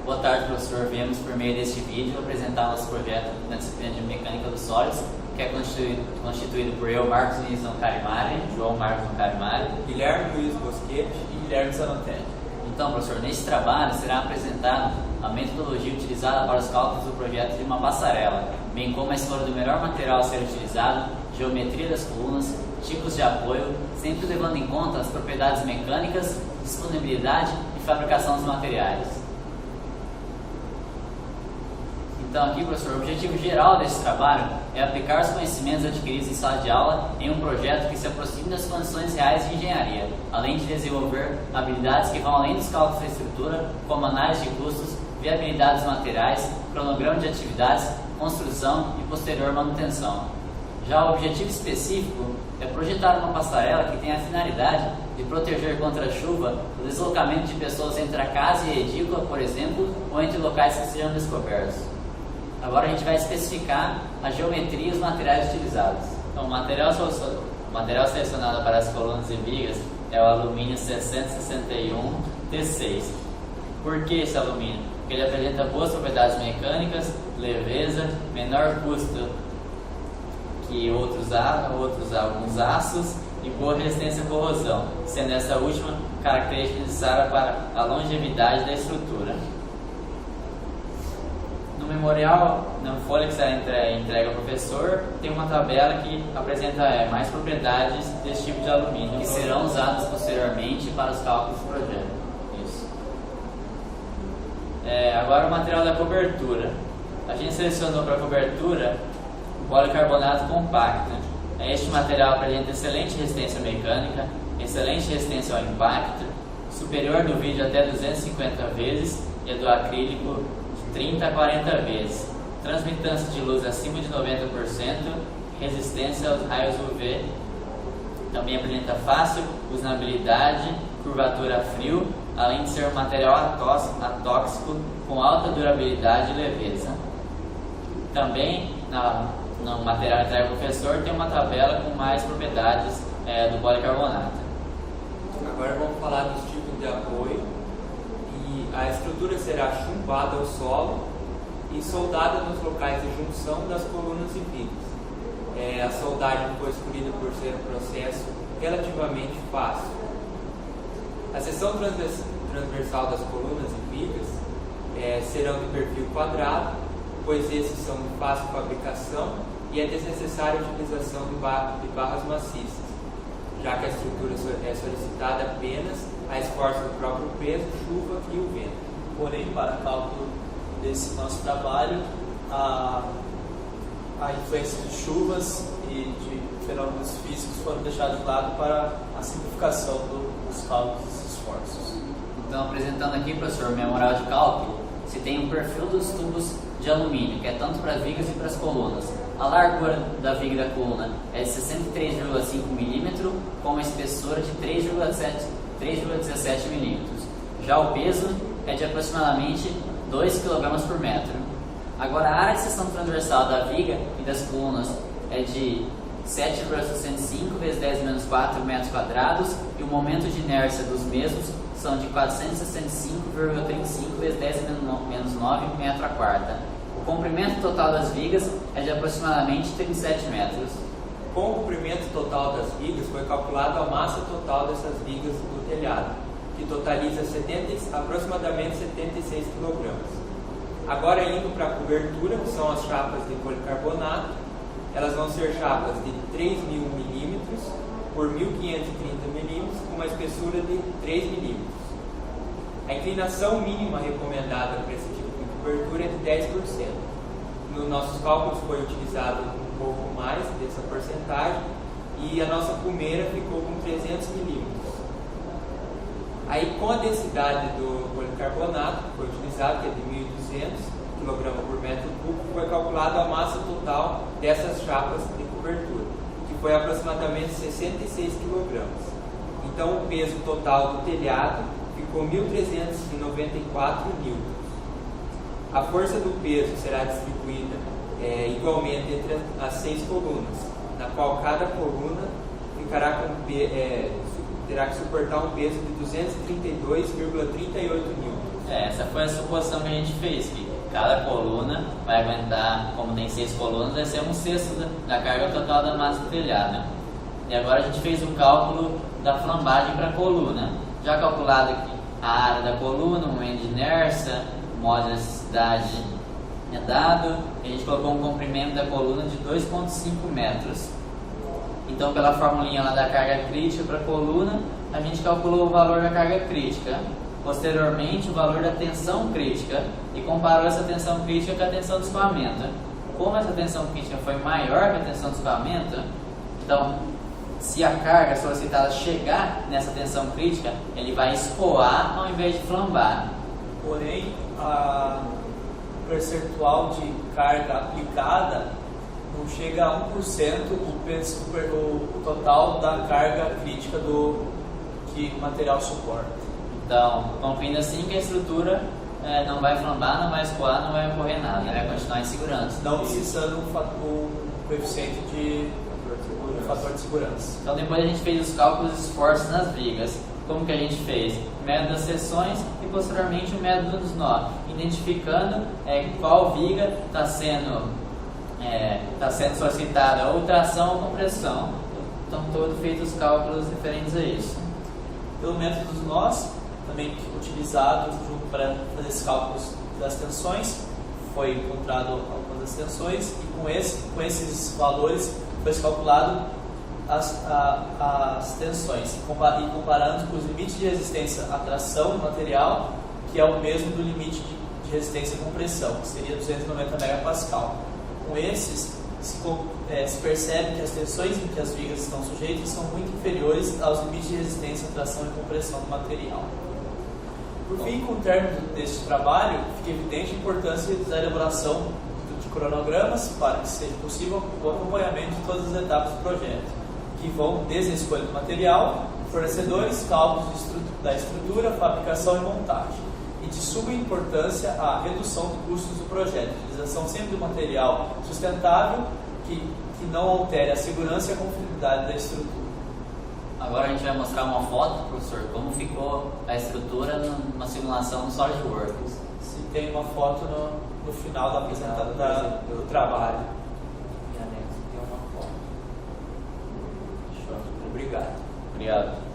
Boa tarde, professor. Viemos por meio deste vídeo apresentar nosso projeto na disciplina de Mecânica dos Sólidos, que é constituído por eu, Marcos Luiz Carimari, João Marcos Carimari, Guilherme Luiz Bosquete e Guilherme Zanotelli. Então, professor, neste trabalho será apresentado a metodologia utilizada para os cálculos do projeto de uma passarela, bem como a escolha do melhor material a ser utilizado, geometria das colunas, tipos de apoio, sempre levando em conta as propriedades mecânicas, disponibilidade e fabricação dos materiais. Então aqui, professor, o objetivo geral desse trabalho é aplicar os conhecimentos adquiridos em sala de aula em um projeto que se aproxime das condições reais de engenharia, além de desenvolver habilidades que vão além dos cálculos da estrutura, como análise de custos, viabilidade dos materiais, cronograma de atividades, construção e posterior manutenção. Já o objetivo específico é projetar uma passarela que tenha a finalidade de proteger contra a chuva o deslocamento de pessoas entre a casa e a edícula, por exemplo, ou entre locais que sejam descobertos. Agora a gente vai especificar a geometria e os materiais utilizados. Então, o material selecionado para as colunas e vigas é o alumínio 661 T6. Por que esse alumínio? Porque ele apresenta boas propriedades mecânicas, leveza, menor custo que alguns aços e boa resistência à corrosão, sendo essa última característica necessária para a longevidade da estrutura. No memorial, na folha que será entregue ao professor, tem uma tabela que apresenta mais propriedades desse tipo de alumínio, que serão usadas posteriormente para os cálculos do projeto. Isso. Agora o material da cobertura. A gente selecionou para a cobertura o policarbonato compacto. Este material apresenta excelente resistência mecânica, excelente resistência ao impacto, superior do vidro até 250 vezes e do acrílico 30 a 40 vezes, transmitância de luz acima de 90%, resistência aos raios UV, também apresenta fácil usabilidade, curvatura a frio, além de ser um material atóxico com alta durabilidade e leveza. Também no material entregue ao professor tem uma tabela com mais propriedades do policarbonato. Agora vamos falar dos tipos de apoio. A estrutura será chumbada ao solo e soldada nos locais de junção das colunas e vigas. A soldagem foi escolhida por ser um processo relativamente fácil. A seção transversal das colunas e vigas serão de perfil quadrado, pois esses são de fácil fabricação e é desnecessária a utilização de barras maciças, já que a estrutura é solicitada apenas a esforço do próprio peso, chuva e o vento. Porém, para cálculo desse nosso trabalho, a influência de chuvas e de fenômenos físicos foram deixados de lado para a simplificação dos cálculos dos esforços. Então, apresentando aqui, professor, o memorial de cálculo, se tem um perfil dos tubos de alumínio, que é tanto para as vigas e para as colunas. A largura da viga e da coluna é de 63,5 mm, com uma espessura de 3,17 mm. Já o peso é de aproximadamente 2 kg por metro. Agora, a área de seção transversal da viga e das colunas é de 7,65 × 10⁻⁴ metros quadrados e o momento de inércia dos mesmos são de 465,35 × 10⁻⁹ metro a quarta. O comprimento total das vigas é de aproximadamente 37 metros. Com o comprimento total das vigas, foi calculado a massa total dessas vigas do telhado, que totaliza aproximadamente 76 kg. Agora, indo para a cobertura, que são as chapas de policarbonato, elas vão ser chapas de 3.000 mm por 1.530 mm, com uma espessura de 3 mm. A inclinação mínima recomendada para esse tipo de cobertura é de 10%. Nos nossos cálculos foi utilizado um pouco mais dessa porcentagem e a nossa cumeira ficou com 300 mm. Aí, com a densidade do policarbonato que foi utilizado, que é de 1.200 kg por metro cúbico, foi calculada a massa total dessas chapas de cobertura, que foi aproximadamente 66 kg. Então, o peso total do telhado ficou 1.394 N. A força do peso será distribuída igualmente entre as 6 colunas, na qual cada coluna terá que suportar um peso de 232,38 N. Essa foi a suposição que a gente fez, que cada coluna vai aguentar, como tem 6 colunas, vai ser 1/6 da carga total da massa do telhado. E agora a gente fez o cálculo da flambagem para a coluna. Já calculado aqui a área da coluna, o momento de inércia, o modo de elasticidade é dado, a gente colocou um comprimento da coluna de 2,5 metros. Então, pela formulinha lá da carga crítica para a coluna, a gente calculou o valor da carga crítica. Posteriormente, o valor da tensão crítica e comparou essa tensão crítica com a tensão de escoamento. Como essa tensão crítica foi maior que a tensão de escoamento, então, se a carga solicitada chegar nessa tensão crítica, ele vai escoar ao invés de flambar. Porém, o percentual de carga aplicada não chega a 1% o total da carga crítica que o material suporta. Então, concluindo assim que a estrutura não vai flambar, não vai escoar, não vai ocorrer nada, vai continuar em segurança. Não precisando um coeficiente de fator de segurança. Então, depois a gente fez os cálculos de esforços nas vigas. Como que a gente fez? O método das seções e posteriormente o método dos nós, identificando qual viga está sendo solicitada, ou tração ou compressão. Então, todos feitos os cálculos referentes a isso. Pelo método dos nós, também utilizado junto para fazer esses cálculos das tensões, foi encontrado algumas das tensões e com esses valores foi calculado as tensões e comparando com os limites de resistência à tração do material, que é o mesmo do limite de resistência à compressão, que seria 290 MPa. Com esses, se percebe que as tensões em que as vigas estão sujeitas são muito inferiores aos limites de resistência à tração e compressão do material. Por fim, com o término deste trabalho, fica evidente a importância da elaboração de cronogramas para que seja possível o acompanhamento de todas as etapas do projeto, que vão desde a escolha do material, fornecedores, cálculos da estrutura, fabricação e montagem. E de suma importância a redução dos custos do projeto, a utilização sempre do material sustentável que não altere a segurança e a confiabilidade da estrutura. Agora a gente vai mostrar uma foto, professor, como ficou a estrutura numa simulação no SolidWorks. Se tem uma foto no final da apresentação do trabalho. Tem uma foto. Show. Obrigado. Obrigado.